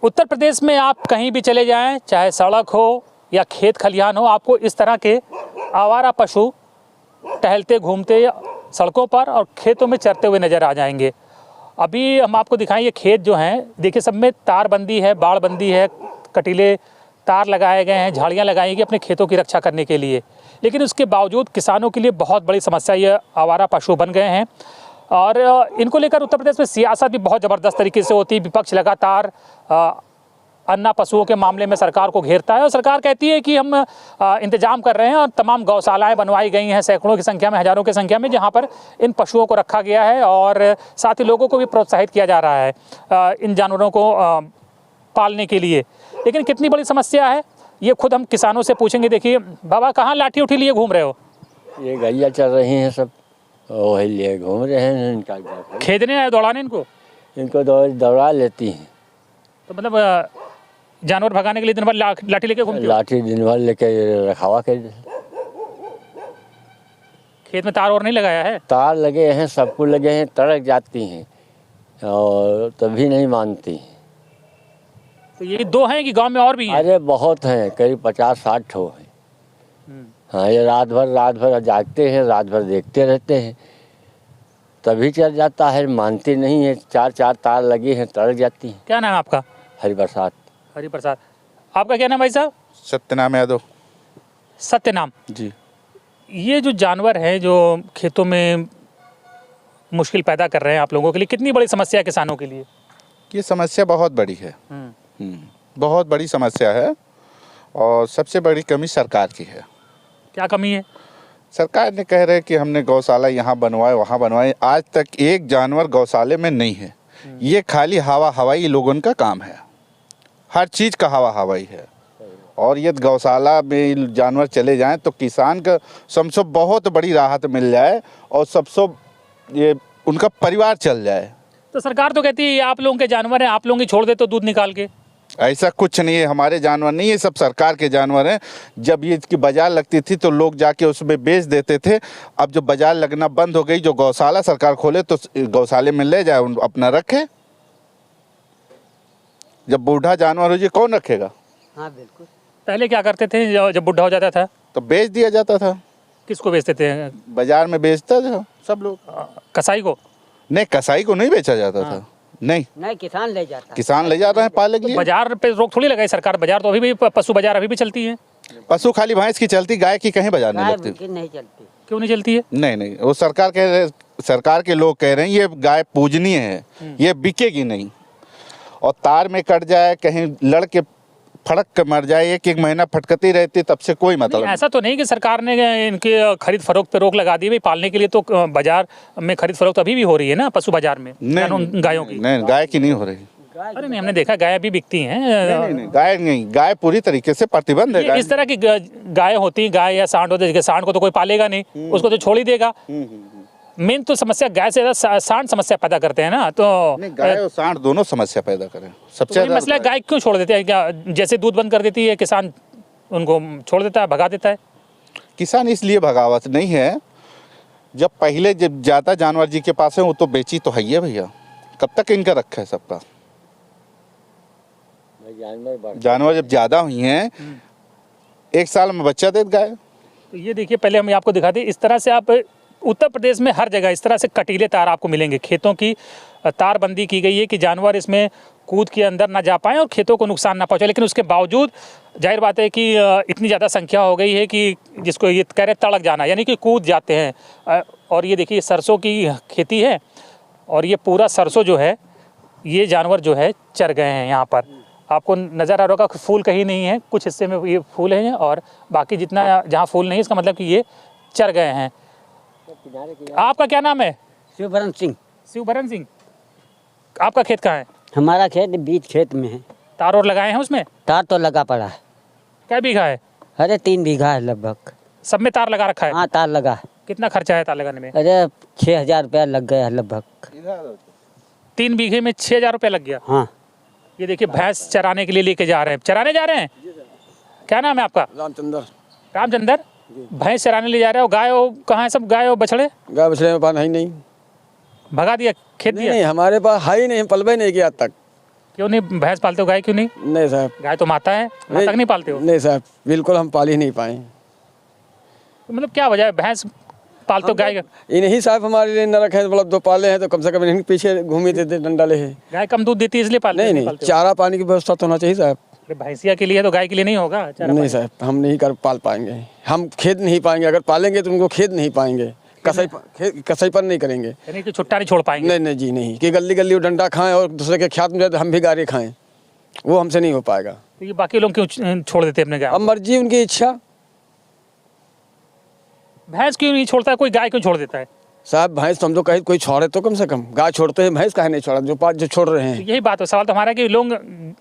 उत्तर प्रदेश में आप कहीं भी चले जाएं, चाहे सड़क हो या खेत खलिहान हो, आपको इस तरह के आवारा पशु टहलते घूमते सड़कों पर और खेतों में चरते हुए नज़र आ जाएंगे। अभी हम आपको दिखाएं, ये खेत जो हैं देखिए, सब में तारबंदी है, बाड़बंदी है, कटीले तार लगाए गए हैं, झाड़ियाँ लगाई गई अपने खेतों की रक्षा करने के लिए। लेकिन उसके बावजूद किसानों के लिए बहुत बड़ी समस्या ये आवारा पशु बन गए हैं और इनको लेकर उत्तर प्रदेश में सियासत भी बहुत ज़बरदस्त तरीके से होती है। विपक्ष लगातार अन्ना पशुओं के मामले में सरकार को घेरता है और सरकार कहती है कि हम इंतजाम कर रहे हैं और तमाम गौशालाएं बनवाई गई हैं सैकड़ों की संख्या में, हज़ारों की संख्या में, जहां पर इन पशुओं को रखा गया है और साथ ही लोगों को भी प्रोत्साहित किया जा रहा है इन जानवरों को पालने के लिए। लेकिन कितनी बड़ी समस्या है ये खुद हम किसानों से पूछेंगे। देखिए बाबा, कहाँ लाठी उठी लिए घूम रहे हो? ये गैया चल रही हैं सब, वही लिए घूम रहे हैं। इनका खेदने आए, दौड़ाने इनको दौड़ा लेती हैं। तो मतलब जानवर भगाने के लिए दिन भर लाठी लेके घूमते हो? लाठी दिन भर लेके रखावा कर। खेत में तार और नहीं लगाया है? तार लगे हैं, सबको लगे हैं, तड़क जाती हैं और तभी नहीं मानती। तो ये दो हैं कि गांव में और भी हैं? अरे बहुत हैं, करीब 50-60 ठो हैं। हाँ, ये रात भर जागते हैं, रात भर देखते रहते हैं, तभी चल जाता है। मानती नहीं है, 4 तार लगे हैं, तड़क जाती हैं। क्या नाम है आपका? हरिप्रसाद। हरिप्रसाद। आपका क्या नाम भाई साहब? सत्यनाम यादव। सत्यनाम जी। ये जो जानवर हैं जो खेतों में मुश्किल पैदा कर रहे हैं आप लोगों के लिए, कितनी बड़ी समस्या है किसानों के लिए? ये समस्या बहुत बड़ी है। बहुत बड़ी समस्या है और सबसे बड़ी कमी सरकार की है। क्या कमी है? सरकार ने कह रहे कि हमने गौशाला यहाँ बनवाए वहाँ बनवाए, आज तक एक जानवर गौशाले में नहीं है। ये खाली हवाई लोगों का काम है, हर चीज़ का हवाई है। और ये गौशाला में जानवर चले जाएं तो किसान का सबसे बहुत बड़ी राहत मिल जाए और सबसे ये उनका परिवार चल जाए। तो सरकार तो कहती है आप लोगों के जानवर हैं, आप लोग ही छोड़ दे तो दूध निकाल के। ऐसा कुछ नहीं है, हमारे जानवर नहीं है, सब सरकार के जानवर हैं। जब ये इसकी बाजार लगती थी तो लोग जाके उसमें बेच देते थे। अब जब बाजार लगना बंद हो गई, जो गौशाला सरकार खोले तो गौशाले में ले जाए, अपना रखे। जब बूढ़ा जानवर हो जाए कौन रखेगा? हाँ बिल्कुल। पहले क्या करते थे जब बूढ़ा हो जाता था? तो बेच दिया जाता था। किसको बेचते थे? बाजार में बेचता था सब लोग। कसाई को? नहीं, कसाई को नहीं बेचा जाता था। नहीं, किसान ले जाता है। किसान ले जा रहे हैं पाले के लिए। बाजार पे रोक थोड़ी लगाई सरकार। बाजार तो अभी भी, पशु बाजार अभी भी चलती है। पशु खाली भैंस की चलती, गाय की कहीं बाजार नहीं लगती। नहीं चलती। क्यों नहीं चलती है? नहीं, वो सरकार के लोग कह रहे हैं ये गाय पूजनीय है, ये बिकेगी नहीं। और तार में कट जाए, कहीं लड़ के फड़क के मर जाए, एक महीना फटकती रहती, तब से कोई मतलब नहीं। ऐसा तो नहीं कि सरकार ने इनके खरीद फरोख्त पे रोक लगा दी भाई? पालने के लिए तो बाजार में खरीद फरोख्त अभी भी हो रही है ना, पशु बाजार में गायों की? नहीं, गाय की नहीं हो रही। अरे नहीं, हमने देखा गाय अभी बिकती हैं। नहीं, गाय नहीं, गाय पूरी तरीके से प्रतिबंध है। इस तरह की गाय होती, गाय या सांड होती है, सांड को तो कोई पालेगा नहीं, उसको तो छोड़ ही देगा। मेन तो समस्या गाय से ज़्यादा सांड समस्या पैदा करते हैं ना। तो गाय और सांड दोनों समस्या पैदा करें। सबसे ज़्यादा मसला गाय क्यों छोड़ देते हैं? क्या जैसे दूध बंद कर देती है किसान, उनको छोड़ देता है, भगा देता है? किसान इसलिए भगावत नहीं है, जब पहले जब ज़्यादा जानवर जी के पास है वो तो बेची तो है ही है भैया। कब तक इनका रखा है सबका? जानवर जब ज़्यादा हुई हैं, एक साल में बच्चा देती गाय। तो ये देखिए, पहले हम आपको दिखाते इस तरह से। आप उत्तर प्रदेश में हर जगह इस तरह से कटीले तार आपको मिलेंगे। खेतों की तारबंदी की गई है कि जानवर इसमें कूद के अंदर ना जा पाएँ और खेतों को नुकसान ना पहुँचे। लेकिन उसके बावजूद जाहिर बात है कि इतनी ज़्यादा संख्या हो गई है कि जिसको ये कह रहे तड़क जाना, यानी कि कूद जाते हैं। और ये देखिए सरसों की खेती है और ये पूरा सरसों जो है ये जानवर जो है चर गए हैं। यहाँ पर आपको नज़र आ रहा होगा फूल कहीं नहीं है, कुछ हिस्से में ये फूल हैं और बाकी जितना जहाँ फूल नहीं, इसका मतलब कि ये चर गए हैं। आपका क्या नाम है? शिवभरण सिंह। शिवभरण सिंह। आपका खेत कहाँ है? हमारा खेत बीच खेत में है। तार और लगाए हैं उसमें? तार तो लगा पड़ा है। क्या बीघा है? अरे 3 बीघा है लगभग। सब में तार लगा रखा है? हाँ, तार लगा। कितना खर्चा है तार लगाने में? अरे 6,000 रुपया लग गया लगभग। 3 बीघे में 6,000 रुपया लग गया। हाँ। ये देखिए भैंस चराने के लिए लेके जा रहे हैं। चराने जा रहे हैं? क्या नाम है आपका? रामचंद्र। भैंस चराने ले जा रहे हो? गाय कहाँ है? सब गाय बछड़े? गाय बछड़े में पास है ही नहीं। भगा दिया? खेत दिया? नहीं, हमारे पास है ही नहीं, पलवे नहीं किया तक। क्यों नहीं भैंस पालते हो, गाय क्यों नहीं? नहीं साहब, गाय तो माता है, माता नहीं पालते हो? नहीं साहब, बिल्कुल हम पाल ही नहीं पाए। तो मतलब क्या वजह है भैंस पालते हो गाय का? इन्हीं साहब हमारे लिए नरक है, मतलब 2 पाले हैं तो कम से कम इन्हीं के पीछे घूमे थे डंडा ले है। गाय कम दूध देती है इसलिए पालते नहीं पालते हो? चारा पानी की व्यवस्था तो होना चाहिए साहब। अरे भैंसिया के लिए तो गाय के लिए नहीं होगा चारा नहीं पानी? साहब, हम नहीं कर पाल पाएंगे, हम खेत नहीं पाएंगे, अगर पालेंगे तो उनको खेत नहीं पाएंगे, कसाई पर नहीं करेंगे। यानी कि छुट्टा नहीं छोड़ पाएंगे? नहीं नहीं जी नहीं, कि गली गली वो डंडा खाएं और दूसरे के खेत में जाए तो हम भी गारे खाएं, वो हमसे नहीं हो पाएगा। तो ये बाकी लोग क्यों छोड़ देते हैं अपने गाय? अब मर्जी उनकी इच्छा। भैंस क्यों नहीं छोड़ता है, कोई गाय क्यों छोड़ देता है? साहब भैंस तो हम तो कहीं कोई छोड़े तो कम से कम, गाय छोड़ते हैं, भैंस काहे नहीं छोड़ा, जो छोड़ रहे हैं। यही बात है, सवाल तो हमारा कि लोग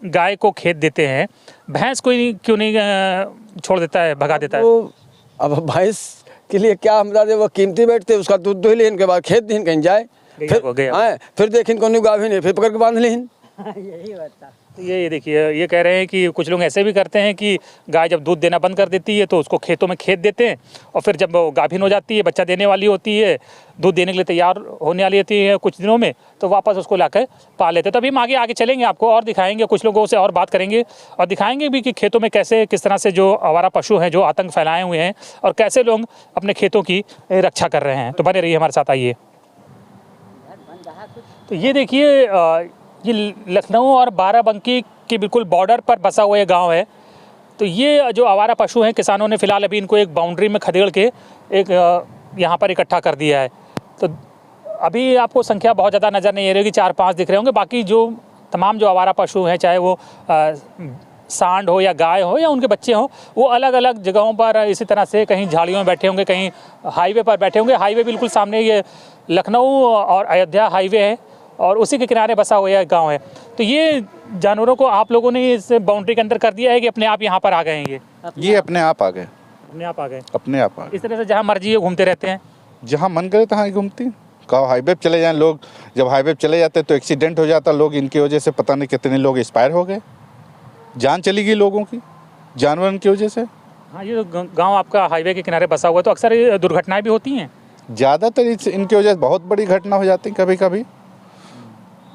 गाय को खेत देते हैं, भैंस कोई क्यों नहीं छोड़ देता है, भगा देता है? तो अब भैंस के लिए क्या हम दे, वो कीमती बैठते, उसका दूध दुह लेन के बाद खेत दिन कहीं जाए, फिर देखें कौन गाभिन है, फिर पकड़ के बांध लें। यही बात। तो ये देखिए, ये कह रहे हैं कि कुछ लोग ऐसे भी करते हैं कि गाय जब दूध देना बंद कर देती है तो उसको खेतों में खेत देते हैं, और फिर जब वो गाभिन हो जाती है, बच्चा देने वाली होती है, दूध देने के लिए तैयार होने वाली होती है कुछ दिनों में, तो वापस उसको लाकर पाल लेते हैं। तो अभी हम आगे चलेंगे, आपको और दिखाएंगे, कुछ लोगों से और बात करेंगे और दिखाएंगे भी कि खेतों में कैसे किस तरह से जो आवारा पशु हैं जो आतंक फैलाए हुए हैं और कैसे लोग अपने खेतों की रक्षा कर रहे हैं। तो बने रहिए हमारे साथ, आइए। तो ये देखिए, ये लखनऊ और बाराबंकी के बिल्कुल बॉर्डर पर बसा हुआ ये गांव है। तो ये जो आवारा पशु हैं, किसानों ने फ़िलहाल अभी इनको एक बाउंड्री में खदेड़ के एक यहाँ पर इकट्ठा कर दिया है। तो अभी आपको संख्या बहुत ज़्यादा नज़र नहीं आ रही होगी, 4-5 दिख रहे होंगे। बाकी जो तमाम जो आवारा पशु हैं, चाहे वो सांड हो या गाय हो या उनके बच्चे हों, वो अलग अलग जगहों पर इसी तरह से कहीं झाड़ियों में बैठे होंगे, कहीं हाईवे पर बैठे होंगे। हाईवे बिल्कुल सामने ये लखनऊ और अयोध्या हाईवे है और उसी के किनारे बसा हुआ गांव है। तो ये जानवरों को आप लोगों ने इस बाउंड्री के अंदर कर दिया है कि अपने आप यहाँ पर आ गए हैं? ये अपने आप आ गए, अपने आप आ गए, अपने आप आ गए। इस तरह से जहाँ मर्जी है घूमते रहते हैं, जहाँ मन करे तहाँ ही घूमती। कहो हाईवे पे चले जाएं लोग, जब हाईवे पे चले जाते तो एक्सीडेंट हो जाता, लोग इनकी वजह से पता नहीं कितने लोग एक्सपायर हो गए, जान चली गई लोगों की जानवरों की वजह से। हाँ, ये गाँव आपका हाईवे के किनारे बसा हुआ है, तो अक्सर ये दुर्घटनाएँ भी होती हैं? ज़्यादातर इनकी वजह से बहुत बड़ी घटना हो जाती कभी कभी।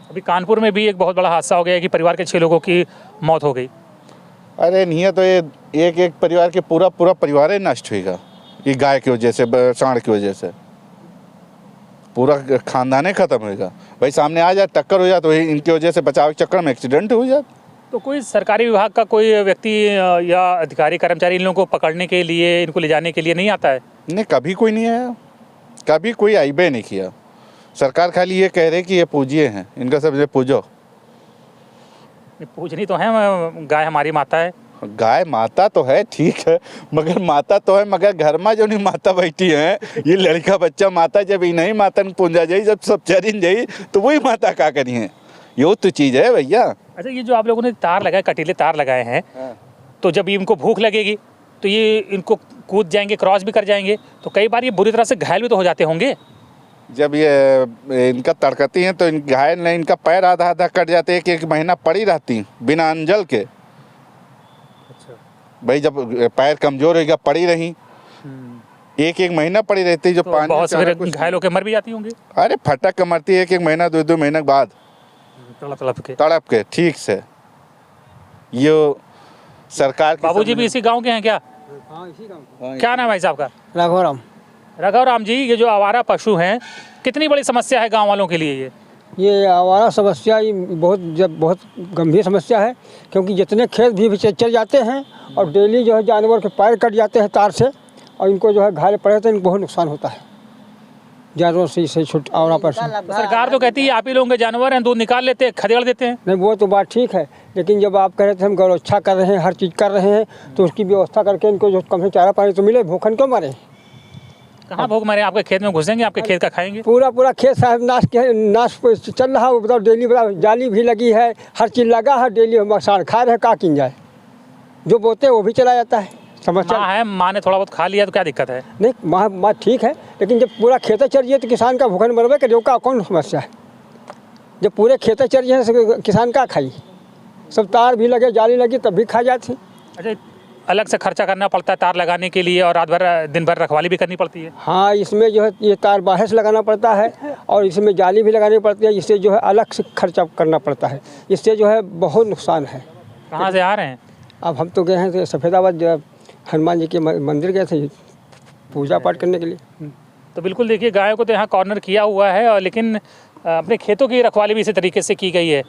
अभी कानपुर में भी एक बहुत बड़ा हादसा हो गया कि परिवार के 6 लोगों की मौत हो गई। अरे नहीं है तो ये एक परिवार के पूरा परिवार ही नष्ट होगा, ये गाय की वजह से, सांड की वजह से पूरा खानदान ही खत्म होगा। भाई सामने आ जाए, टक्कर हो जाए तो वही इनकी वजह से बचाव के चक्कर में एक्सीडेंट हो जाए। तो कोई सरकारी विभाग का कोई व्यक्ति या अधिकारी कर्मचारी इन लोगों को पकड़ने के लिए, इनको ले जाने के लिए नहीं आता है? नहीं, कभी कोई नहीं आया, कभी कोई आईबे नहीं किया। सरकार खाली ये कह रहे कि ये पूजिए हैं, इनका सब पूजो। पूजनी तो है, गाय हमारी माता है। गाय माता तो है, ठीक है, मगर माता तो है, मगर घर में जो नहीं माता बैठी है, ये लड़का बच्चा माता जब ही नहीं माता पूजा जाई, जब सब चरिन जाई तो वही माता का करी है, ये तो चीज़ है भैया। अच्छा, ये जो आप लोगों ने तार लगाए, कटीले तार लगाए हैं, तो जब इनको भूख लगेगी तो ये इनको कूद जाएंगे, क्रॉस भी कर जाएंगे, तो कई बार ये बुरी तरह से घायल भी तो हो जाते होंगे। जब ये इनका तड़कती हैं तो घायल नहीं, इनका पैर आधा आधा कट जाते, एक महीना पड़ी रहती बिना अंजल के। अच्छा। भाई जब पैर कमजोर होगा, पड़ी रही, एक महीना पड़ी रहती, जो तो पानी बहुत से घायल होकर मर भी जाती होंगी। अरे फटक के मरती है, 1 महीना 2 महीने के बाद तड़प के ठीक से। ये सरकार। बाबूजी भी इसी गांव के हैं क्या? हाँ, इसी गाँव। क्या नाम है साहब का? राघव राम जी, ये जो आवारा पशु हैं, कितनी बड़ी समस्या है गांव वालों के लिए? ये आवारा समस्या ये बहुत गंभीर समस्या है, क्योंकि जितने खेत भी चल जाते हैं और डेली जो है जानवर के पैर कट जाते हैं तार से, और इनको जो है घायल पड़े तो इनको बहुत नुकसान होता है जानवर से छुट आवारा पशु। सरकार तो कहती है आप ही लोगों के जानवर हैं, दूध निकाल लेते हैं, खदेड़ देते हैं। नहीं, वो तो बात ठीक है, लेकिन जब आप कह रहे थे हम गौरक्षा कर रहे हैं, हर चीज़ कर रहे हैं, तो उसकी व्यवस्था करके इनको जो कम से चारा पानी तो मिले, भूखन क्यों मरे? कहाँ भूख मरे? आपके खेत में घुसेंगे, आपके खेत का खाएंगे? पूरा खेत साहब नाश चल रहा है, बताओ। डेली जाली भी लगी है, हर चीज़ लगा है, डेली मसान खा रहे, का किन जाए, जो बोते हैं वो भी चला जाता है। समस्या है, माँ ने थोड़ा बहुत खा लिया तो क्या दिक्कत है? नहीं, माँ ठीक है, लेकिन जब पूरा खेत चल जाए तो किसान का भूखन मरबे करे, का कौन समस्या है? जब पूरे खेत चल जाए किसान का खाई, सब तार भी लगे, जाली लगी, तब भी खा जाती। अच्छा, अलग से खर्चा करना पड़ता है तार लगाने के लिए और रात भर दिन भर रखवाली भी करनी पड़ती है। हाँ, इसमें जो है ये तार बाहर से लगाना पड़ता है और इसमें जाली भी लगानी पड़ती है, इससे जो है अलग से खर्चा करना पड़ता है, इससे जो है बहुत नुकसान है। कहाँ से आ रहे हैं? अब हम तो गए हैं तो सफ़ेदाबाद जो है हनुमान जी के मंदिर गए थे पूजा पाठ करने के लिए। तो बिल्कुल देखिए, गायों को तो यहाँ कॉर्नर किया हुआ है और लेकिन अपने खेतों की रखवाली भी इसी तरीके से की गई है।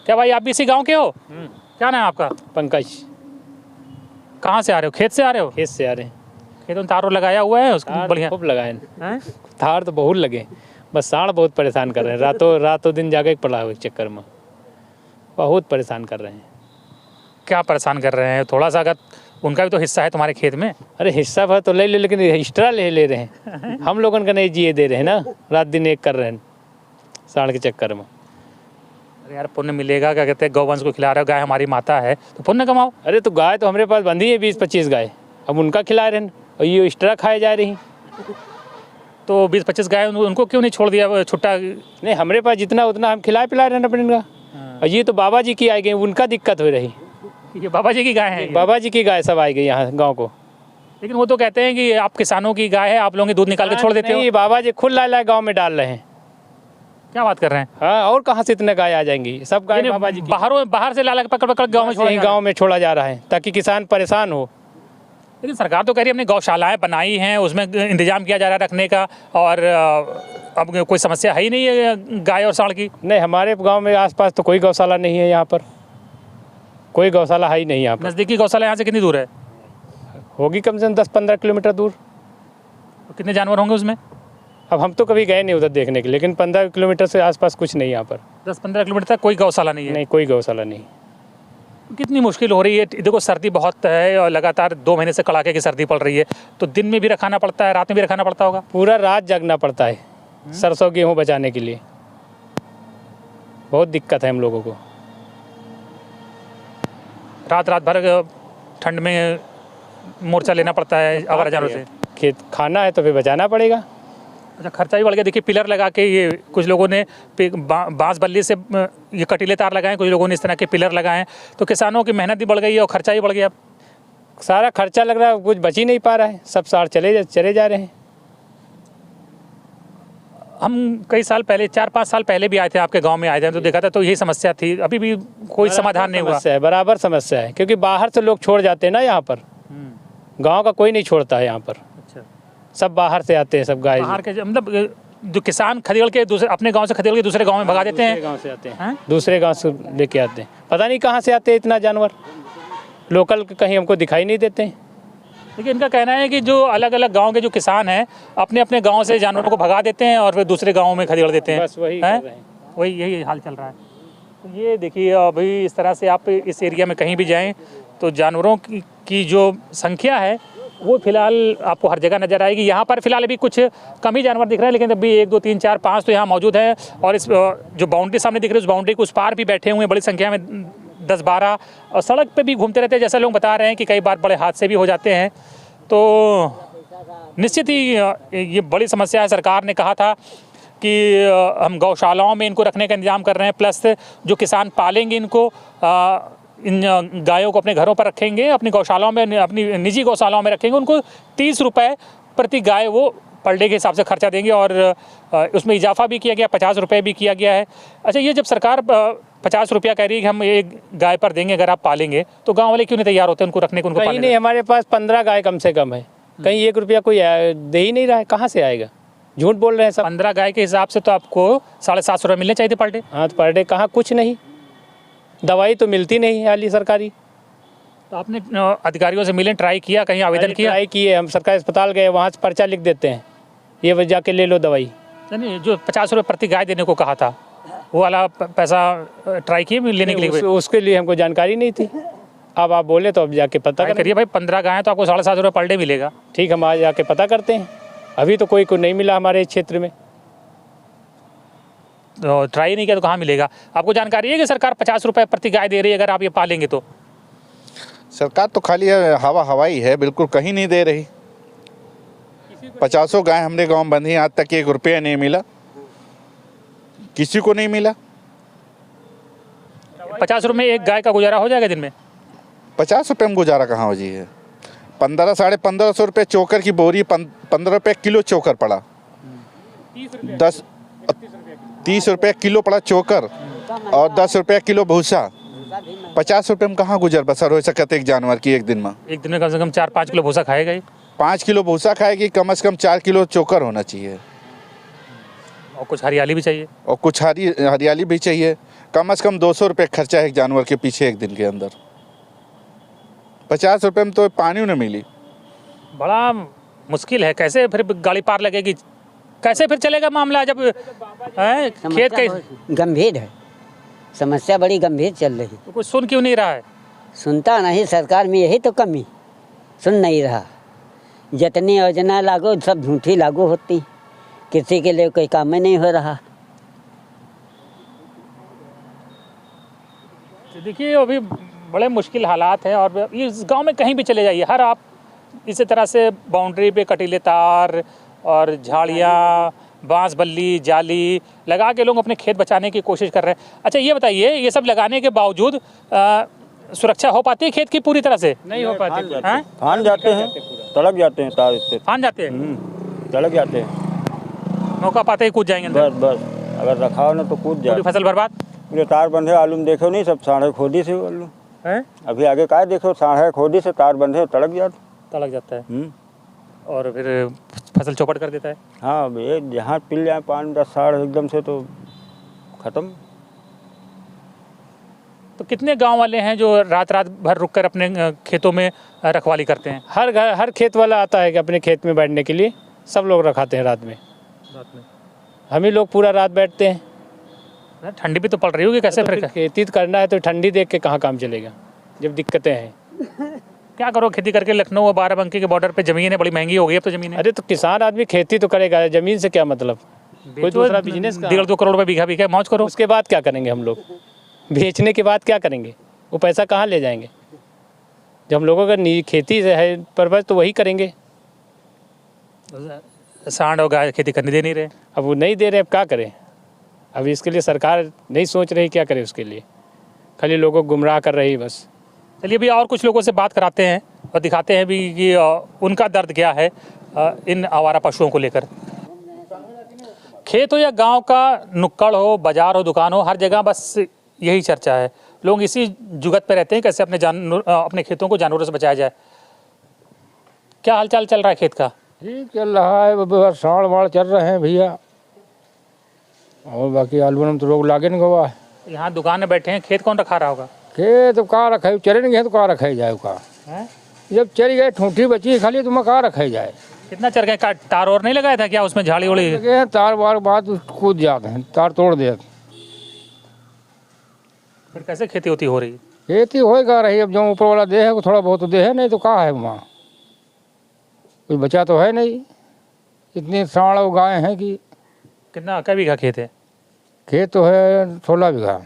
क्या भाई आप भी इसी गाँव के हो? क्या नाम है आपका? पंकज। कहाँ से आ रहे हो? खेत से आ रहे हो? खेत से आ रहे हैं। खेतों में तार लगाया हुआ है उसको तार बढ़िया खूब लगाए हैं? तार तो बहुत लगे, बस सांड बहुत परेशान कर रहे हैं। रातों दिन जाके पड़ा हुआ चक्कर में बहुत परेशान कर रहे हैं। क्या परेशान कर रहे हैं? थोड़ा सा अगर उनका भी तो हिस्सा है तुम्हारे खेत में। अरे हिस्सा भर तो ले लो, लेकिन एक्स्ट्रा ले रहे हैं। हम लोगों का नहीं जिए दे रहे हैं ना, रात दिन एक कर रहे हैं सांड के चक्कर में। अरे यार पुण्य मिलेगा, क्या कहते हैं, गौवंश को खिला रहे हो, गाय हमारी माता है तो पुण्य कमाओ। अरे तो गाय तो हमारे पास बंधी है 20-25 गाय, अब उनका खिला रहे हैं और ये एक्स्ट्रा खाए जा रही। तो 20-25 गाय उनको क्यों नहीं छोड़ दिया छुट्टा? नहीं, हमारे पास जितना उतना हम खिला पिला रहे हैं अपने का। और ये तो बाबा जी की आई गई, उनका दिक्कत हो रही। ये बाबा जी की गाय है? बाबा जी की गाय सब आई गई यहाँ गाँव को। लेकिन वो तो कहते हैं कि आप किसानों की गाय है, आप लोगों की दूध निकाल के छोड़ देते हो। नहीं, बाबा जी खुद ला गाँव में डाल रहे हैं। क्या बात कर रहे हैं? हाँ, और कहाँ से इतने गाय आ जाएंगी? सब गाय बाबा जी की बाहर से लाला पकड़ पकड़ गाँव में छोड़ा जा रहा है। गाँव में छोड़ा जा रहा है ताकि किसान परेशान हो। लेकिन सरकार तो कह रही है अपनी गौशालाएं बनाई हैं, उसमें इंतजाम किया जा रहा है रखने का, और अब कोई समस्या है ही नहीं है गाय और सांड की। नहीं, हमारे गांव में आसपास तो कोई गौशाला नहीं है, यहाँ पर कोई गौशाला है ही नहीं। यहाँ पर नज़दीकी गौशाला यहाँ से कितनी दूर है? होगी कम से कम 10-15 किलोमीटर दूर। तो कितने जानवर होंगे उसमें? अब हम तो कभी गए नहीं उधर देखने के, लेकिन 15 किलोमीटर से आसपास कुछ नहीं यहाँ पर। 10-15 किलोमीटर तक कोई गौशाला नहीं है? नहीं, कोई गौशाला नहीं। कितनी मुश्किल हो रही है। देखो सर्दी बहुत है और लगातार 2 महीने से कड़ाके की सर्दी पड़ रही है, तो दिन में भी रखाना पड़ता है, रात में भी रखाना पड़ता होगा। पूरा रात जगना पड़ता है सरसों गेहूँ बचाने के लिए। बहुत दिक्कत है हम लोगों को। रात भर ठंड में मोर्चा लेना पड़ता है आवारा जानवरों से। खेत खाना है तो फिर बचाना पड़ेगा। अच्छा, खर्चा भी बढ़ गया। देखिए पिलर लगा के, ये कुछ लोगों ने बांस बल्ली से ये कटीले तार लगाए, कुछ लोगों ने इस तरह के पिलर लगाए, तो किसानों की मेहनत भी बढ़ गई है और खर्चा भी बढ़ गया। सारा खर्चा लग रहा है, कुछ बच ही नहीं पा रहा है, सब सार चले जा रहे हैं। हम कई साल पहले 4-5 साल पहले भी आए थे, आपके गांव में आए थे, तो देखा था तो यही समस्या थी, अभी भी कोई समाधान नहीं हुआ। बराबर समस्या है, क्योंकि बाहर से लोग छोड़ जाते हैं ना यहाँ पर, गांव का कोई नहीं छोड़ता है यहाँ पर। अच्छा, सब बाहर से आते हैं, सब गाय बाहर के, मतलब जो किसान खदेड़ के दूसरे अपने गांव से खदेड़ के दूसरे गांव में भगा देते हैं। गांव से आते हैं, दूसरे गांव से लेके आते हैं, पता नहीं कहाँ से आते हैं इतना जानवर, लोकल कहीं हमको दिखाई नहीं देते हैं। लेकिन इनका कहना है कि जो अलग अलग गांव के जो किसान हैं अपने अपने गांव से जानवरों को भगा देते हैं और फिर दूसरे गांवों में खदेड़ देते हैं। बस वही कर रहे हैं। वही यही हाल चल रहा है। तो ये देखिए, अभी इस तरह से आप इस एरिया में कहीं भी जाएं तो जानवरों की जो संख्या है वो फिलहाल आपको हर जगह नज़र आएगी। यहाँ पर फिलहाल अभी कुछ कम ही जानवर दिख रहे हैं, लेकिन अभी 1 2 3 4 5 तो यहाँ मौजूद है। और इस जो बाउंड्री सामने दिख रही है उस बाउंड्री के उस पार भी बैठे हुए हैं बड़ी संख्या में 10-12, और सड़क पे भी घूमते रहते हैं। जैसा लोग बता रहे हैं कि कई बार बड़े हादसे भी हो जाते हैं। तो निश्चित ही ये बड़ी समस्या है। सरकार ने कहा था कि हम गौशालाओं में इनको रखने का इंतजाम कर रहे हैं, प्लस जो किसान पालेंगे इनको इन गायों को अपने घरों पर रखेंगे, अपनी गौशालाओं में, अपनी निजी गौशालाओं में रखेंगे, उनको 30 रुपये प्रति गाय वो पर डे के हिसाब से खर्चा देंगे। और उसमें इजाफा भी किया गया, 50 रुपये भी किया गया है। अच्छा, ये जब सरकार 50 रुपया कह रही है कि हम एक गाय पर देंगे अगर आप पालेंगे, तो गांव वाले क्यों नहीं तैयार होते उनको रखने को, उनको कहीं नहीं। हमारे पास 15 गाय कम से कम है, कहीं 1 रुपया कोई दे ही नहीं रहा है, कहाँ से आएगा? झूठ बोल रहे हैं सब। 15 गाय के हिसाब से तो आपको 750 रुपये मिलने चाहिए थे पर डे। हाँ, तो पर डे कहाँ, कुछ नहीं, दवाई तो मिलती नहीं हाली सरकारी। तो आपने अधिकारियों से मिले, ट्राई किया, कहीं आवेदन किया? ट्राई किए, हम सरकारी अस्पताल गए, वहाँ से पर्चा लिख देते हैं, ये जाके ले लो दवाई। नहीं, जो 50 रुपये प्रति गाय देने को कहा था वो वाला पैसा ट्राई किए लेने के लिए? उसके लिए हमको जानकारी नहीं थी। अब आप बोले तो अब जाके पता करिए भाई। 15 गाय तो आपको 750 रुपये पर डे मिलेगा। ठीक, हम आज जाके पता करते हैं। अभी तो कोई को नहीं मिला हमारे क्षेत्र में। तो ट्राई नहीं किया तो कहाँ मिलेगा? आपको जानकारी है कि सरकार 50 रुपये प्रति गाय दे रही है अगर आप ये पालेंगे तो? सरकार तो खाली हवा हवाई है, बिल्कुल कहीं नहीं दे रही। 50 गाय हमारे गांव में बंधी, आज तक 1 रुपया नहीं मिला, किसी को नहीं मिला। 50 रुपये में एक गाय का गुजारा हो जाएगा दिन में? 50 रुपये में गुजारा कहाँ हो जी है। 15 साढ़े 1500 रुपये चोकर की बोरी, 15 रुपये किलो चोकर पड़ा, 30 रुपये किलो पड़ा चोकर और 10 रुपये किलो भूसा। 50 रुपये में कहाँ गुजर बसर हो सकते एक जानवर की एक दिन में। एक दिन में कम से कम 4-5 किलो भूसा खाएगा ही, 5 किलो भूसा खाएगी, कम से कम 4 किलो चोकर होना चाहिए और कुछ हरियाली भी चाहिए। और कुछ हरियाली भी चाहिए। कम से कम 200 रुपये खर्चा है एक जानवर के पीछे एक दिन के अंदर। 50 रुपये में तो पानी न मिली। बड़ा मुश्किल है, कैसे फिर गाड़ी पार लगेगी, कैसे फिर चलेगा मामला जब खेत के गंभीर है, समस्या बड़ी गंभीर चल रही। तो कुछ सुन क्यों नहीं रहा है? सुनता नहीं, सरकार में यही तो कमी, सुन नहीं रहा। जितनी योजना लागू सब झूठी लागू होती, किसी के लिए कोई काम ही नहीं हो रहा। देखिए अभी बड़े मुश्किल हालात हैं और इस गांव में कहीं भी चले जाइए, हर आप इसी तरह से बाउंड्री पे कटीले तार और झाड़ियाँ, बांस बल्ली, जाली लगा के लोग अपने खेत बचाने की कोशिश कर रहे हैं। अच्छा ये बताइए, ये सब लगाने के बावजूद सुरक्षा हो पाती है खेत की पूरी तरह से? नहीं हो पाती। फान जाते हैं, तड़क जाते हैं तार इससे, फान जाते हैं, तड़क जाते हैं, मौका पाते ही कूद जाएंगे अंदर। बस अगर रखा हो ना तो कूद जाए। पूरी फसल बर्बाद। पूरे तार बंधे, आलू में देखो नहीं, सब साढ़े खोदी से आलू हैं? अभी आगे का देखो, साढ़े खोदी से तार बंधे, तड़क जाता है और फिर फसल चौपट कर देता है। हाँ ये जहाँ पिल जाए 5-10 साढ़ एकदम से तो ख़त्म। तो कितने गांव वाले हैं जो रात भर रुककर अपने खेतों में रखवाली करते हैं? हर खेत वाला आता है कि अपने खेत में बैठने के लिए, सब लोग रखाते हैं रात में। हम ही लोग पूरा रात बैठते हैं। ठंडी भी तो पड़ रही होगी, कैसे तो फिर खेती करना है तो ठंडी देख के कहाँ काम चलेगा जब दिक्कतें हैं। क्या करो, खेती करके लखनऊ और बाराबंकी के बॉर्डर पे ज़मीनें बड़ी महंगी हो गई अब तो ज़मीनें। अरे तो किसान आदमी खेती तो करेगा, ज़मीन से क्या मतलब, कोई दूसरा बिजनेस। 1.5-2 करोड़ रुपये बीघा बीघा मौज करो। उसके बाद क्या करेंगे हम लोग? बेचने के बाद क्या करेंगे? वो पैसा कहाँ ले जाएंगे? जब हम लोगों का खेती से है परवश तो वही करेंगे। सांड और गाय खेती करने दे नहीं रहे। अब वो नहीं दे रहे, अब क्या करें? अब इसके लिए सरकार नहीं सोच रही क्या करे उसके लिए, खाली लोगों को गुमराह कर रही बस। चलिए अभी और कुछ लोगों से बात कराते हैं और दिखाते हैं भी कि उनका दर्द क्या है इन आवारा पशुओं को लेकर। खेत हो या गांव का नुक्कड़ हो, बाजार हो, दुकान हो, हर जगह बस यही चर्चा है। लोग इसी जुगत पे रहते हैं कैसे अपने खेतों को जानवरों से बचाया जाए। क्या हालचाल चल रहा है खेत का? ठीक चल रहा है, साड़ वाड़ चल रहे हैं भैया, और बाकी आलू में तो लोग लागे नहीं गवा है। यहाँ दुकान में बैठे हैं, खेत कौन रखा रहा होगा? खेत तो कहाँ रखे, चले नहीं गए तो कहाँ रखे जाए का। जब चली गए ठूठी बची खाली तो मैं कहाँ रखे जाए। कितना चल गए? तार और नहीं लगाया था क्या उसमें? झाड़ी उड़ी लगे तार वार बाद कूद जाते हैं, तार तोड़ देते। फिर कैसे खेती होती हो रही? खेती होएगा रही, अब जो ऊपर वाला दे है वो थोड़ा बहुत दे है, नहीं तो कहाँ है वहाँ कुछ बचा तो है नहीं। इतनी साड़ और गाय हैं कि। कितना क्या बीघा खेत है? खेत तो है 16 बीघा।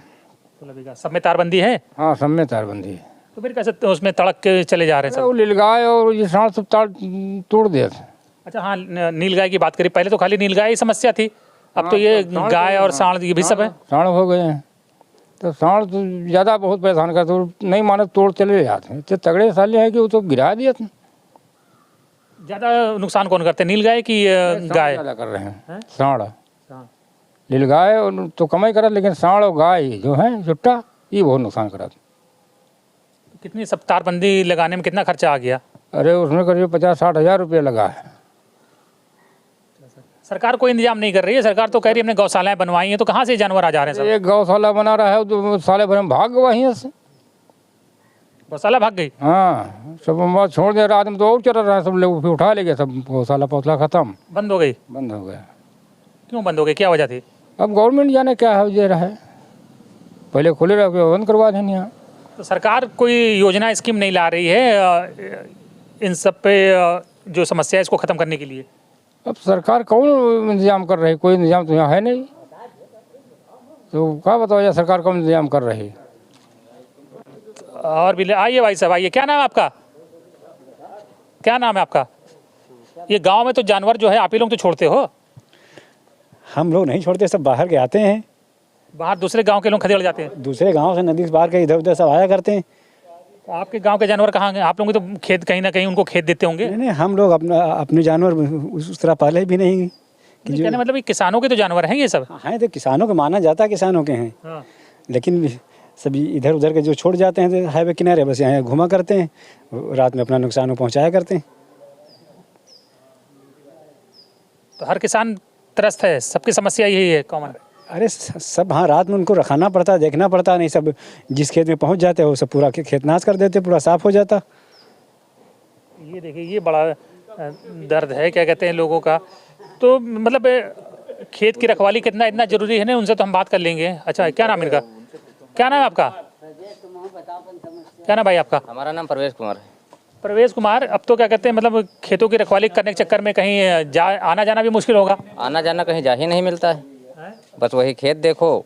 16 बीघा, सब में तारबंदी है? हाँ सब में तारबंदी है। तो फिर कैसे उसमें तड़क के चले जा रहे हैं वो सब? नीलगाय और ये साड़ सब तार तोड़ देते। अच्छा हाँ, नीलगाय की बात करी, पहले तो खाली नीलगाय ही समस्या थी, अब तो ये गाय और सांड ये भी सब है। सांड हो गए हैं तो सांड तो ज़्यादा बहुत परेशान करते, तो नहीं माने तोड़ चले जाते हैं। इतने तगड़े साले हैं कि वो तो गिरा दिए थे। ज़्यादा नुकसान कौन करते हैं, नीलगाय की गाय? ज़्यादा कर रहे हैं सांड। नीलगाय तो कमाई करा, लेकिन सांड और गाय जो है जुट्टा ये बहुत नुकसान करा। कितनी सब तारबंदी लगाने में कितना खर्चा आ गया? अरे उसमें करीब 50-60 हज़ार रुपये लगा है। सरकार कोई इंतजाम नहीं कर रही है। सरकार तो कह रही है हमने गौशालाएं बनवाई हैं, तो कहाँ से जानवर आ जा रहे हैं सब? एक गौशाला बना रहा है तो साले भर में भाग गए वहीं से। गौशाला भाग गई? हाँ सब छोड़ दे, रात में तो और चल रहा है, सब लोग फिर उठा ले गए, सब गौशाला पौसला ख़त्म, बंद हो गई। बंद हो गया। क्यों बंद हो गई, क्या वजह थी? अब गवर्नमेंट जाने क्या है दे रहा है, पहले खुले रह के बंद करवा दें यहाँ। तो सरकार कोई योजना स्कीम नहीं ला रही है इन सब पे जो समस्या है इसको ख़त्म करने के लिए? अब सरकार कौन इंतजाम कर रही है? कोई इंतजाम तो यहाँ है नहीं, तो क्या बताओ यार सरकार कौन इंतजाम कर रही है? और भी आइए भाई साहब, आइए। क्या नाम है आपका? क्या नाम है आपका? ये गांव में तो जानवर जो है आप ही लोग तो छोड़ते हो? हम लोग नहीं छोड़ते, सब बाहर के आते हैं। बाहर दूसरे गांव के लोग खदेड़ जाते हैं? दूसरे गांव से, नदी से बाहर के इधर उधर सब आया करते हैं। तो आपके गांव के जानवर कहाँ गए? आप लोग तो खेत कहीं ना कहीं उनको खेत देते होंगे। नहीं हम लोग अपने जानवर उस तरह पाले भी नहीं कि जो कहने मतलब ये किसानों के तो जानवर हैं ये सब। हैं तो किसानों को माना जाता है, किसानों के हैं, हाँ। लेकिन सभी इधर उधर के जो छोड़ जाते हैं तो हाईवे किनारे बस यहाँ घुमा करते हैं, रात में अपना नुकसान पहुँचाया करते हैं। तो हर किसान त्रस्त है, सबकी समस्या यही है कॉमन। अरे सब हाँ, रात में उनको रखाना पड़ता है, देखना पड़ता है, नहीं सब जिस खेत में पहुँच जाते हैं वो सब पूरा खेत नाश कर देते, पूरा साफ हो जाता। ये देखिए ये बड़ा दर्द है क्या कहते हैं लोगों का। तो मतलब खेत की रखवाली कितना इतना जरूरी है ना, उनसे तो हम बात कर लेंगे। अच्छा क्या नाम इनका, क्या नाम है आपका? क्या नाम भाई आपका? हमारा नाम प्रवेश कुमार है। प्रवेश कुमार, अब तो क्या कहते हैं मतलब खेतों की रखवाली करने के चक्कर में कहीं आना जाना भी मुश्किल होगा। आना जाना कहीं जा ही नहीं मिलता है, बस वही खेत देखो,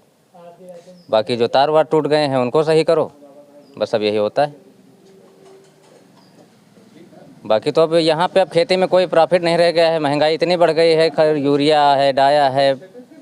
बाकी जो तार वार टूट गए हैं उनको सही करो, बस अब यही होता है। बाकी तो अब यहाँ पे अब खेती में कोई प्रॉफिट नहीं रह गया है, महंगाई इतनी बढ़ गई है, यूरिया है, डाया है,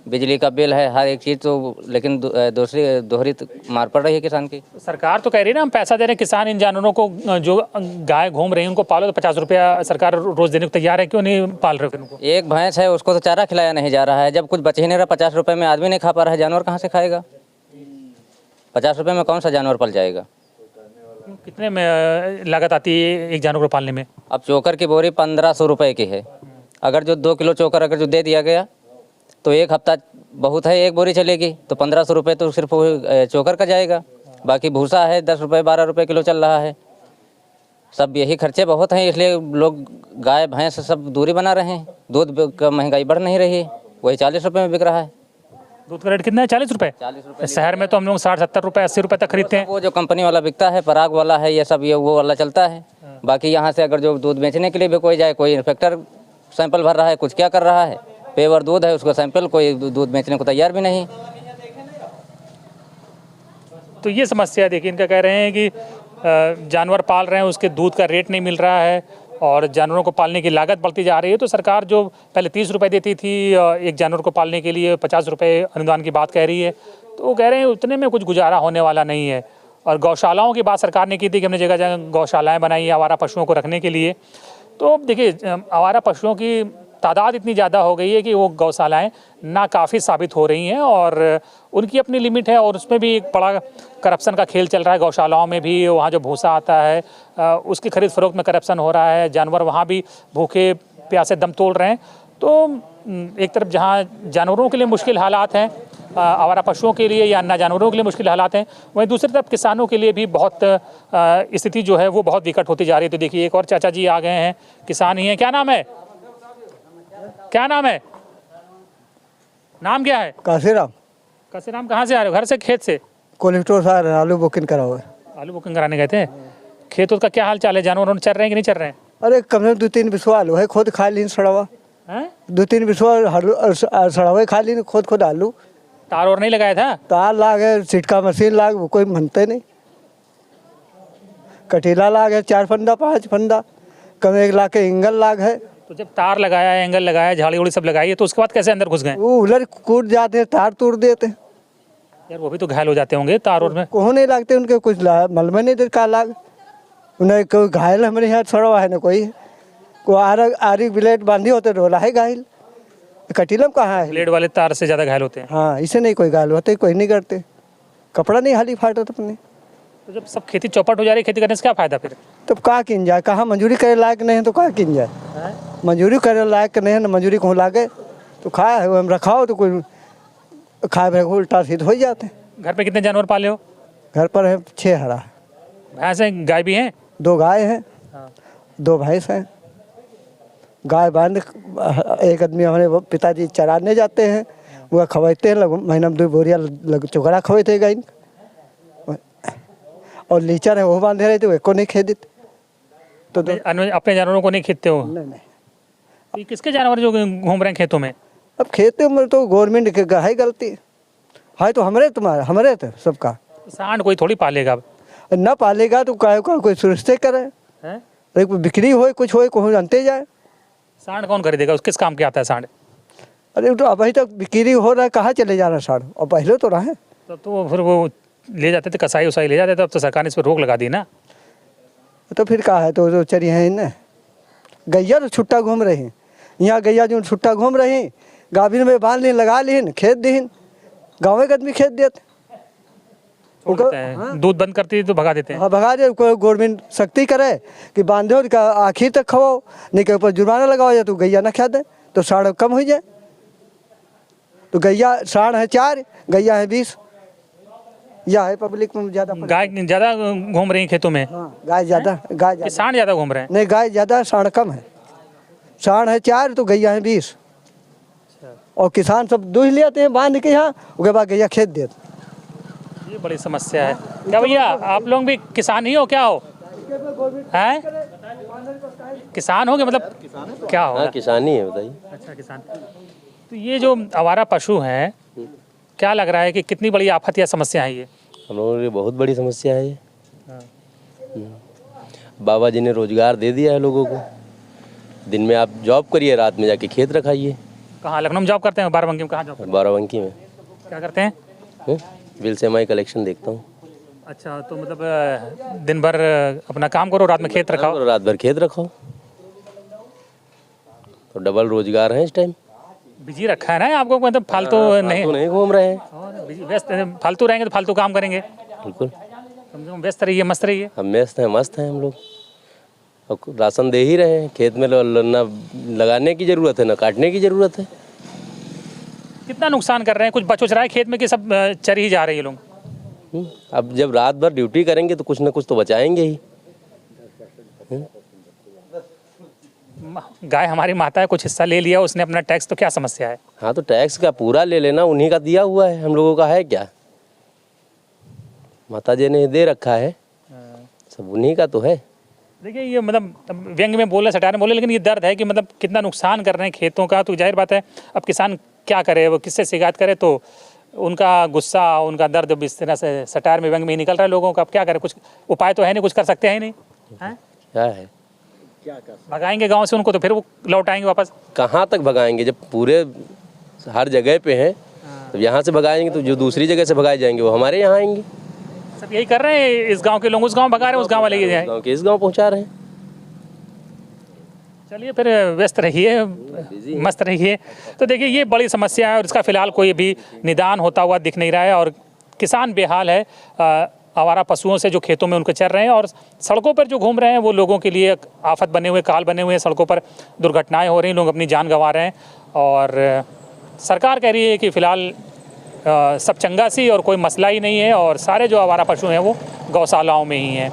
बिजली का बिल है, हर एक चीज़ तो, लेकिन दूसरी दोहरी मार पड़ रही है किसान की। सरकार तो कह रही है ना हम पैसा दे रहे हैं, किसान इन जानवरों को जो गाय घूम रही है उनको पालो तो 50 रुपया सरकार रोज देने को तैयार है, क्यों नहीं पाल रहे उनको? एक भैंस है उसको तो चारा खिलाया नहीं जा रहा है, जब कुछ बच ही नहीं रहा, 50 रुपये में आदमी नहीं खा पा रहा है, जानवर कहाँ से खाएगा? 50 रुपये में कौन सा जानवर पल जाएगा? कितने में लागत आती है एक जानवर को पालने में? अब चोकर की बोरी 1500 रुपये की है, अगर जो 2 किलो चोकर अगर जो दे दिया गया तो एक हफ्ता बहुत है, एक बोरी चलेगी तो 1500 रुपये तो सिर्फ चोकर का जाएगा, बाकी भूसा है 10 रुपये 12 रुपये किलो चल रहा है, सब यही खर्चे बहुत हैं, इसलिए लोग गाय भैंस सब दूरी बना रहे हैं। दूध का महंगाई बढ़ नहीं रही है, वही 40 रुपये में बिक रहा है। दूध का रेट कितना है? 40 रुपये। 40 रुपये शहर में तो हम लोग 60-70 रुपये 80 रुपये तक खरीदते हैं। वो जो कंपनी वाला बिकता है, पराग वाला है, ये सब ये वो वाला चलता है। बाकी यहाँ से अगर जो दूध बेचने के लिए भी कोई जाए, कोई इन्फेक्टर सैंपल भर रहा है, कुछ क्या कर रहा है, पेवर दूध है उसको सैंपल, कोई दूध बेचने को तैयार भी नहीं। तो ये समस्या देखिए, इनका कह रहे हैं कि जानवर पाल रहे हैं उसके दूध का रेट नहीं मिल रहा है और जानवरों को पालने की लागत बढ़ती जा रही है। तो सरकार जो पहले 30 रुपये देती थी एक जानवर को पालने के लिए, 50 रुपये अनुदान की बात कह रही है, तो वो कह रहे हैं उतने में कुछ गुजारा होने वाला नहीं है। और गौशालाओं की बात सरकार ने की थी कि हमने जगह जगह गौशालाएँ बनाई है आवारा पशुओं को रखने के लिए। तो देखिए आवारा पशुओं की तादाद इतनी ज़्यादा हो गई है कि वो गौशालाएँ नाकाफ़ी साबित हो रही हैं और उनकी अपनी लिमिट है और उसमें भी एक बड़ा करप्शन का खेल चल रहा है। गौशालाओं में भी वहाँ जो भूसा आता है उसकी खरीद फरोख्त में करप्शन हो रहा है, जानवर वहाँ भी भूखे प्यासे दम तोड़ रहे हैं। तो एक तरफ जहाँ जानवरों के लिए मुश्किल हालात हैं, आवारा पशुओं के लिए या अन्य जानवरों के लिए मुश्किल हालात हैं, वहीं दूसरी तरफ किसानों के लिए भी बहुत स्थिति जो है वो बहुत विकट होती जा रही है। तो देखिए एक और चाचा जी आ गए हैं, किसान ही हैं। क्या नाम है? क्या नाम है? नाम क्या है? काशीराम। काशीराम, कहाँ से आ रहे हो? घर से, खेत से? कोलेस्ट्रोल से आ रहे हैं, आलू बुकिंग करा हुआ है। आलू बुकिंग कराने गए थे। खेत का क्या हाल चाल है? जानवर चल रहे हैं कि नहीं चल रहे हैं? अरे कम से कम 2-3 बिस्वा आलू है, खुद खा ली सड़ा हुआ। 2-3 बिस्वा सड़ा हुआ खा ली, खुद आलू। तार और नहीं लगाया था? तार लाग है, सिटका मशीन लाग, वो कोई मनते नहीं। कटीला लाग है 4 फंदा 5 फंदा, कम 1 लाख के एंगल लाग है। तो जब तार लगाया, एंगल लगाया, झाड़ी उड़ी सब लगाई है, तो उसके बाद कैसे अंदर घुस गए? वो उलर कूद जाते हैं, तार तोड़ देते हैं। यार वो भी तो घायल हो जाते होंगे तार और में। कोह नहीं लगते उनके, कुछ मलमे नहीं देते का लाग। उन्हें कोई घायल हमारे यहाँ सड़ा हुआ है ना, कोई आरी ब्लेड बांधी होते रोला है घायल। कटीलम कहाँ है? ब्लेड वाले तार से ज़्यादा घायल होते हैं। हाँ, इसे नहीं कोई घायल होते, कोई नहीं करते। कपड़ा नहीं हाली फाटा था अपने। तो जब सब खेती चौपट हो जा रही है, खेती करने से क्या फ़ायदा फिर? तब कहाँ किन जाए? कहाँ मंजूरी करे लायक नहीं है तो कहाँ किन जाए? मंजूरी करे लायक नहीं है ना, मंजूरी कहूँ लागे तो खाए हम रखाओ तो कोई खाए भरे उल्टा सीध हो जाते हैं। घर पे कितने जानवर पाले हो? घर पर है 6 हरा है। भैंस हैं, गाय भी हैं? 2 गाय हैं, 2 भैंस हैं। गाय बांध एक आदमी हमारे पिताजी चराने जाते हैं, वो खवाते हैं, महीना में 2 बोरिया चोकरा खवाते हैं गाय। और लीचर है वो बांधे रहते, वो को नहीं खेदित। तो अपने जानवरों को नहीं खींचते हो? नहीं। ये किसके जानवर जो घूम रहे हैं खेतों में? अब खेतों में तो गवर्नमेंट के है गलती है, तो हमारे तो सबका। सांड कोई थोड़ी पालेगा? न पालेगा तो कोई सुरक्षित करे, बिक्री हो कुछ हो कहूँ जानते जाए। सांड कौन खरीदेगा? किस काम के आता है सांड? अरे तो अभी तक बिक्री हो रहा है, कहाँ चले जा रहा है सांड? और पहले तो रहे तो फिर वो ले जाते थे, कसाई उसाई ले जाते थे, अब तो सरकार ने इस पर रोक लगा दी ना। तो फिर कहा है तो चरी है ना गैया तो छुट्टा घूम रही हैं यहाँ गैया जो छुट्टा घूम रही गाभिन में बांध ली लगा लीन खेत दीन गाँव के आदमी खेत देते हाँ? दूध बंद करती है तो भगा देते हैं। हाँ भगा दे गवर्नमेंट सख्ती करे कि बांधे हो आखिर तक खवाओ नहीं के ऊपर जुर्माना लगाओ या तो गैया ना खा दे तो साढ़ कम हो जाए। तो गैया साढ़ है 4 गैया है 20 या है पब्लिक में ज़्यादा गाय ज़्यादा घूम रही खेतों में। हाँ गाय ज़्यादा किसान ज़्यादा घूम रहे हैं। नहीं गाय ज़्यादा साढ़ कम है साढ़ है 4 तो गैया है 20 और किसान सब दूध ले आते हैं बांध के यहाँ उसके बाद गैया खेत देते। ये बड़ी समस्या है। क्या भैया आप लोग भी किसान ही हो क्या हो हैं? किसान हो गए मतलब क्या हो? हाँ किसान ही है बताइए। अच्छा किसान। तो ये जो आवारा पशु हैं क्या लग रहा है कि कितनी बड़ी आफत या समस्या है ये? हम लोगों के लिए बहुत बड़ी समस्या है ये। बाबा जी ने रोजगार दे दिया है लोगों को। दिन में आप जॉब करिए रात में जाके खेत रखाइए। कहाँ लखनऊ में जॉब करते हैं? बाराबंकी में कहाँ जॉब? बाराबंकी में। क्या करते हैं? बिल से एमआई कलेक्शन देखता हूँ। अच्छा तो मतलब दिन भर अपना काम करो रात में खेत रखाओ? रात भर खेत रखो तो डबल रोजगार है इस टाइम। बिजी रखा है ना आपको मतलब फालतू नहीं घूम रहे हैं। व्यस्त फालतू रहेंगे तो फालतू काम करेंगे। बिल्कुल कम से कम व्यस्त रहिए मस्त रहिए। हम व्यस्त हैं मस्त हैं हम लोग और राशन दे ही रहे हैं। खेत में ना लगाने की ज़रूरत है ना काटने की ज़रूरत है। कितना नुकसान कर रहे हैं? कुछ बच रहा है खेत में कि सब चर ही जा रहे हैं ये लोग? अब जब रात भर ड्यूटी करेंगे तो कुछ ना कुछ तो बचाएंगे ही। गाय हमारी माता है कुछ हिस्सा ले लिया उसने अपना टैक्स तो क्या समस्या है? हाँ तो टैक्स का पूरा ले लेना उन्हीं का दिया हुआ है हम लोगों का है क्या? माता जी ने दे रखा है सब उन्हीं का तो है। देखिए ये मतलब व्यंग में बोले सटार में बोले लेकिन ये दर्द है कि मतलब कितना नुकसान कर रहे हैं खेतों का। तो जाहिर बात है अब किसान क्या करे वो किससे शिकायत करे तो उनका गुस्सा उनका दर्द इस तरह से सटार में व्यंग में ही निकल रहा है लोगों का। अब क्या करे कुछ उपाय तो है नहीं कुछ कर सकते हैं नहीं है? क्या है भगाएंगे गांव से उनको तो फिर वो लौट आएंगे वापस। कहाँ तक भगाएंगे जब पूरे हर जगह पे हैं तो यहाँ से भगाएंगे तो जो दूसरी जगह से भगाए जाएंगे वो हमारे यहाँ आएंगे। सब यही कर रहे हैं इस गांव के लोग उस गांव भगा रहे हैं उस गांव वाले ये गाँव के इस गाँव पहुँचा रहे हैं। चलिए फिर व्यस्त रहिए मस्त रहिए। तो देखिए ये बड़ी समस्या है और इसका फिलहाल कोई भी निदान होता हुआ दिख नहीं रहा है और किसान बेहाल है आवारा पशुओं से जो खेतों में उनको चर रहे हैं और सड़कों पर जो घूम रहे हैं वो लोगों के लिए आफत बने हुए काल बने हुए हैं। सड़कों पर दुर्घटनाएं हो रही हैं लोग अपनी जान गंवा रहे हैं और सरकार कह रही है कि फ़िलहाल सब चंगा सी और कोई मसला ही नहीं है और सारे जो आवारा पशु हैं वो गौशालाओं में ही हैं।